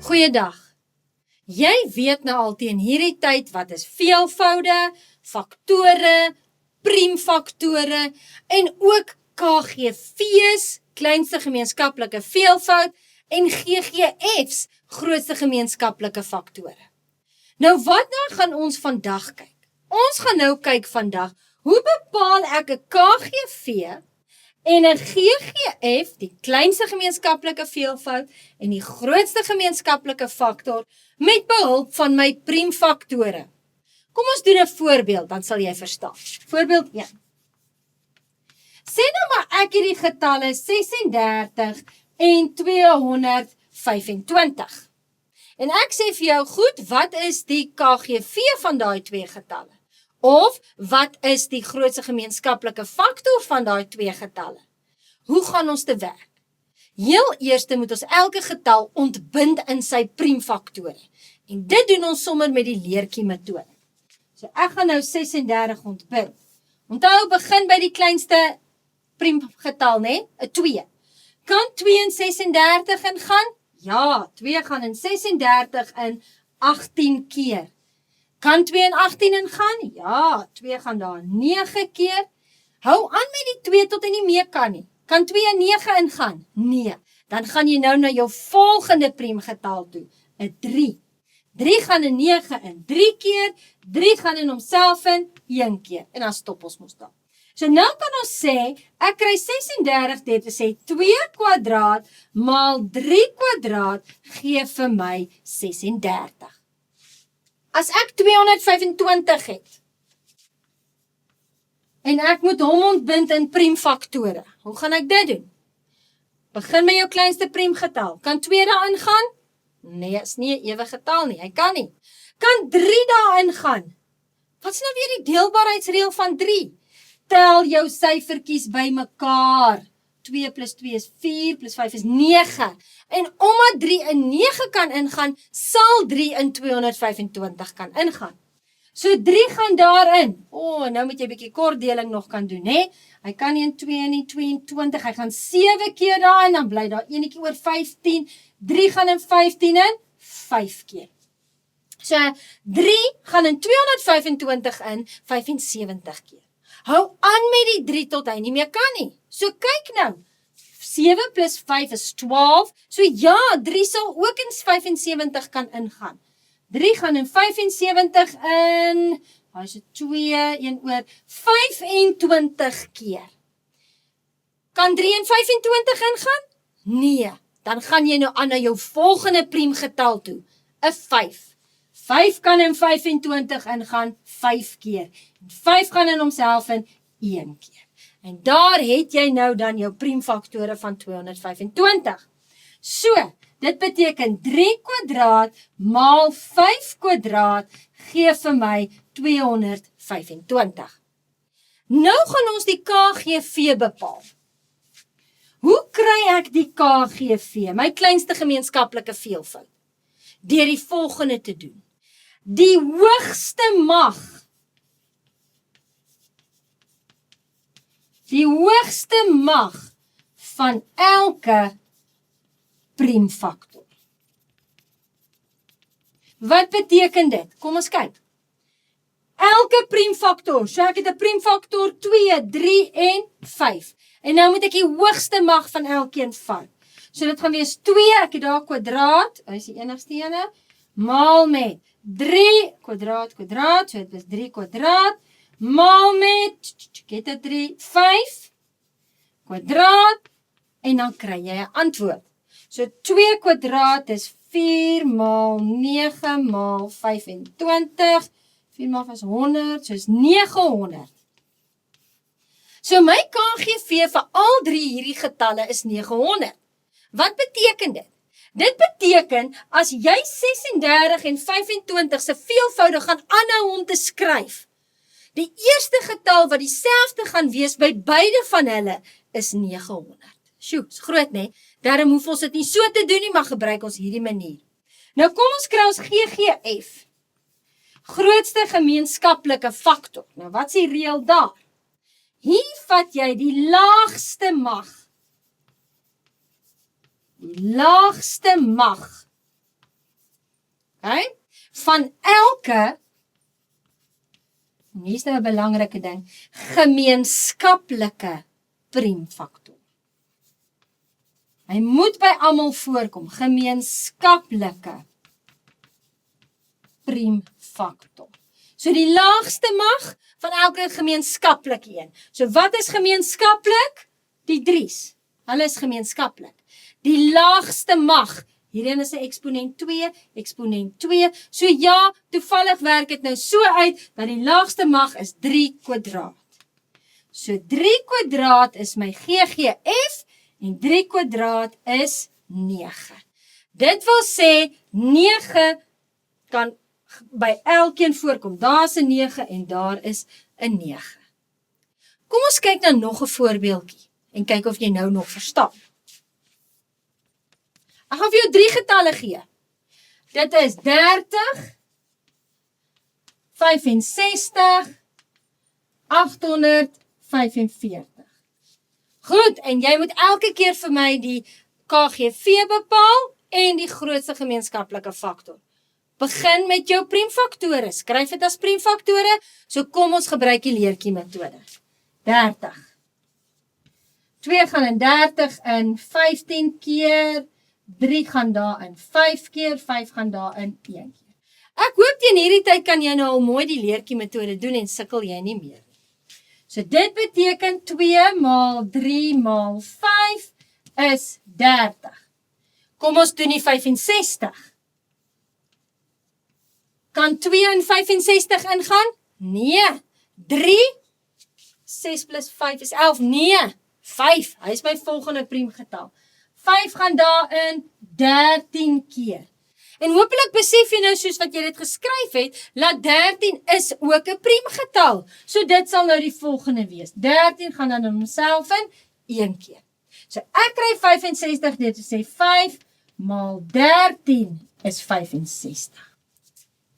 Goeiedag. Jy weet nou al teen hierdie tyd wat is veelvoude, faktore, priemfaktore en ook KGV's, kleinste gemeenskaplike veelvoud en GGF's, grootste gemeenskaplike faktore. Nou wat nou gaan ons vandag kyk? Ons gaan nou kyk vandag, hoe bepaal ek 'n KGV en 'n GGF, die kleinste gemeenskaplike veelvoud en die grootste gemeenskaplike faktor met behulp van my priemfaktore. Kom ons doen 'n voorbeeld, dan sal jy verstaan. Voorbeeld 1. Sê nou maar ek het die getalle 36 en 225. En ek sê vir jou, goed, wat is die KGV van daai twee getalle? Of wat is die grootste gemeenskaplike faktor van daai twee getalle? Hoe gaan ons te werk? Heel eerste moet ons elke getal ontbind in sy priemfaktore. En dit doen ons sommer met die leertjie metode. So ek gaan nou 36 ontbind. Onthou, begin by die kleinste priemgetal, né? 'n 2. Kan 2 in 36 ingaan? Ja, 2 gaan in 36 in 18 keer. Kan 2 in 18 ingaan? Ja, 2 gaan daar 9 keer. Hou aan met die 2 tot hy nie meer kan nie. Kan 2 in 9 ingaan? Nee. Dan gaan jy nou na jou volgende priemgetal toe, 'n 3. 3 gaan in 9 in 3 keer, 3 gaan in homself in 1 keer. En dan stop ons mos daar. So nou kan ons sê, ek kry 36, dit wil sê 2 kwadraat maal 3 kwadraat gee vir my 36. As ek 225 het, en ek moet hom ontbind in priemfaktore, hoe gaan ek dit doen? Begin met jou kleinste priemgetal. Kan 2 daarin gaan? Nee, is nie 'n ewige getal nie, hy kan nie. Kan 3 daarin gaan? Wat is nou weer die deelbaarheidsreël van 3? Tel jou syfertjies by mekaar. 2 plus 2 is 4, plus 5 is 9. En omdat 3 in 9 kan ingaan, sal 3 in 225 kan ingaan. So 3 gaan daarin. Nou moet jy 'n bietjie kortdeling nog kan doen, hè? Hy kan nie in 2 en 22, hy gaan 7 keer daarin, dan bly daar enetjie oor 15. 3 gaan in 15 in 5 keer. So 3 gaan in 225 in 75 keer. Hou aan met die 3 tot hy nie meer kan nie. So kyk nou, 7 plus 5 is 12, so ja, 3 sal ook in 75 kan ingaan. 3 gaan in 75 in, daar is 2, 1 oor, 25 keer. Kan 3 in 25 ingaan? Nee, dan gaan jy nou aan na jou volgende priemgetal toe, 'n 5. 5 kan in 25 ingaan 5 keer. En 5 gaan in homself in 1 keer. En daar het jy nou dan jou priemfaktore van 225. So, dit beteken 3 kwadraat maal 5 kwadraat gee vir my 225. Nou gaan ons die KGV bepaal. Hoe kry ek die KGV, my kleinste gemeenskaplike veelvoud? Deur die volgende te doen. Die hoogste mag van elke priemfaktor. Wat beteken dit? Kom ons kyk. Elke priemfaktor, so ek het 'n priemfaktor 2, 3 en 5. En nou moet ek die hoogste mag van elkeen vat. So dit gaan wees 2, ek het daar kwadraat, hy is die enigste ene, maal met 3 kwadraat, so dit is 3 kwadraat, maal met, get dit 3, 5 kwadraat, en dan kry jy 'n antwoord. So 2 kwadraat is 4 maal 9 maal 25, 4 maal is 100, so is 900. So my KGV vir al 3 hierdie getalle is 900. Wat beteken dit? Dit beteken, as jy 36 en 25 se veelvoude gaan aanhou om te skryf, die eerste getal wat dieselfde gaan wees by beide van hulle is 900. Sjoe, is groot, né? Daarom hoef ons dit nie so te doen nie, maar gebruik ons hierdie manier. Nou kom ons kry ons GGF. Grootste gemeenskaplike faktor. Nou wat is die reël daar? Hier vat jy die laagste mag. Die laagste mag Okay? Van elke, hier is nou 'n belangrike ding, gemeenskaplike priemfaktor. Hy moet by almal voorkom, gemeenskaplike priemfaktor. So die laagste mag van elke gemeenskaplike een. So wat is gemeenskaplik? Die 3's. Hulle is gemeenskaplik. Die laagste mag, hierin is 'n eksponent 2, eksponent 2. So ja, toevallig werk dit nou so uit, dat die laagste mag is 3 kwadraat. So 3 kwadraat is my GGF, en 3 kwadraat is 9. Dit wil sê, 9 kan by elkeen voorkom. Daar is 'n 9 en daar is 'n 9. Kom ons kyk na nog 'n voorbeeldjie, en kyk of jy nou nog verstaan. Ek gaan vir jou 3 getalle gee. Dit is 30, 65, 845. Goed, en jy moet elke keer vir my die KGV bepaal en die grootste gemeenskaplike faktor. Begin met jou priemfaktore. Skryf dit as priemfaktore, so kom ons gebruik die leertjie metode. 30. 2 gaan in 30 in 15 keer, 3 gaan daar in 5 keer, 5 gaan daar in 1 keer. Ek hoop teen hierdie tyd kan jy nou al mooi die leertjie metode doen en sukkel jy nie meer. So dit beteken 2 maal 3 maal 5 is 30. Kom ons doen die 65. Kan 2 in 65 ingaan? Nee. 3, 6 plus 5 is 11. Nee, 5. Hy is my volgende priemgetal. 5 gaan daarin 13 keer. En hopelik besef jy nou soos wat jy dit geskryf het, dat 13 is ook 'n priemgetal. So dit sal nou die volgende wees. 13 gaan dan in homself in 1 keer. So ek kry 65, dit te sê 5 maal 13 is 65.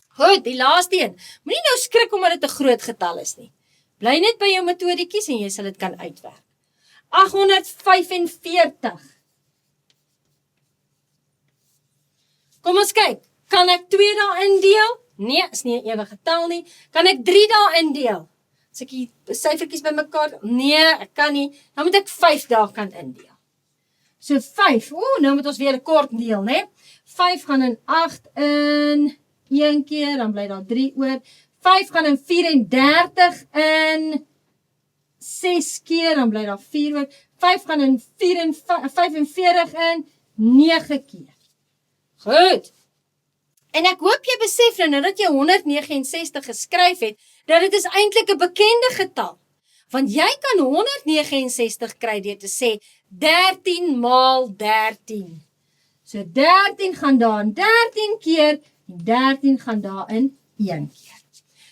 Goed, die laaste een. Moenie nou skrik omdat dit 'n groot getal is nie. Bly net by jou metodetjies en jy sal dit kan uitwerk. 845. Kom ons kyk. Kan ek 2 dae indeel? Nee, is nie 'n ewige getal nie. Kan ek 3 dae indeel? As ek die syfertjies bymekaar, nee, ek kan nie. Dan moet ek 5 dae kan indeel. So 5. Nou moet ons weer 'n kort deel, né? 5 gaan in 8 in 1 keer, dan bly daar 3 oor. 5 gaan in 34 in 6 keer, dan bly daar 4 oor. 5 gaan in 45 in 9 keer. Goed. En ek hoop jy besef nou dat jy 169 geskryf het, dat dit is eintlik 'n bekende getal. Want jy kan 169 kry deur te sê 13 maal 13. So 13 gaan daar in 13 keer, en 13 gaan daar in 1 keer.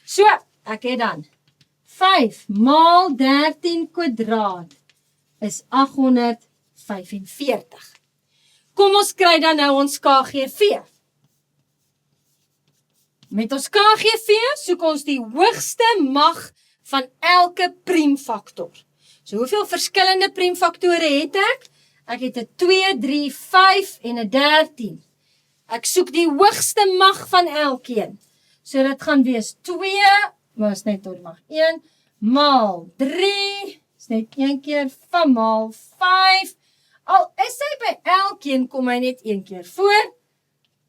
So, ek het dan 5 maal 13 kwadraat is 845. Kom ons kry dan nou ons KGV. Met ons KGV soek ons die hoogste mag van elke priemfaktor. So hoeveel verskillende priemfaktore het ek? Ek het 'n 2, 3, 5 en 'n 13. Ek soek die hoogste mag van elkeen. So dit gaan wees 2, maar is net tot mag 1, maal 3, is net 1 keer, van maal 5. Al is hy by elkeen, kom hy net 1 keer voor.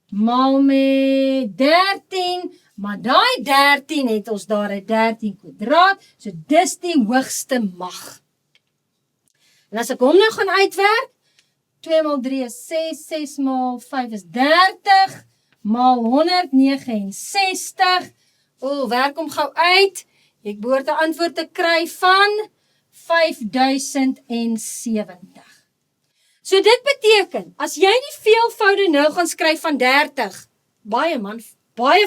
Maal met 13, maar daai 13 het ons daar 'n 13 kwadraat, so dis die hoogste mag. En as ek hom nou gaan uitwerk, 2 maal 3 is 6, 6 maal 5 is 30, maal 169, werk hom gou uit, ek behoort 'n antwoord te kry van 5070. So dit beteken, as jy die veelvoude nou gaan skryf van 30, baie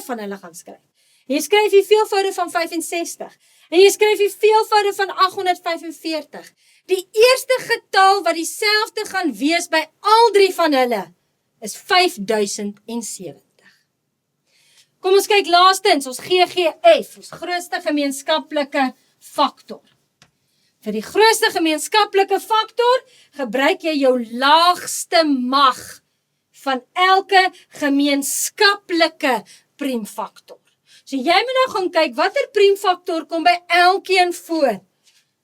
van hulle gaan skryf. Jy skryf die veelvoude van 65, en jy skryf die veelvoude van 845. Die eerste getal wat dieselfde gaan wees by al 3 van hulle, is 5070. Kom ons kyk laastens, ons GGF, ons grootste gemeenskaplike faktor. Vir die grootste gemeenskaplike faktor gebruik jy jou laagste mag van elke gemeenskaplike priemfaktor. So jy moet nou gaan kyk, watter priemfaktor kom by elkeen voor.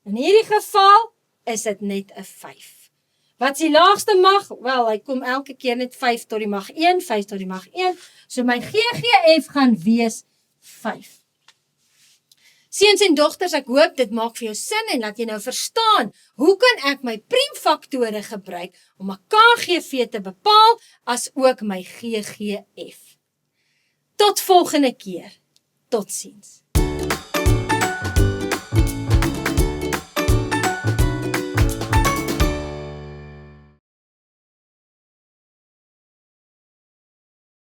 In hierdie geval is dit net 'n 5. Wat is die laagste mag? Wel, hy kom elke keer net 5 tot die mag 1, 5 tot die mag 1. So my GGF gaan wees 5. Seuns en dogters, ek hoop dit maak vir jou sin en dat jy nou verstaan, hoe kan ek my priemfaktore gebruik om my KGV te bepaal, as ook my GGF. Tot volgende keer. Totsiens.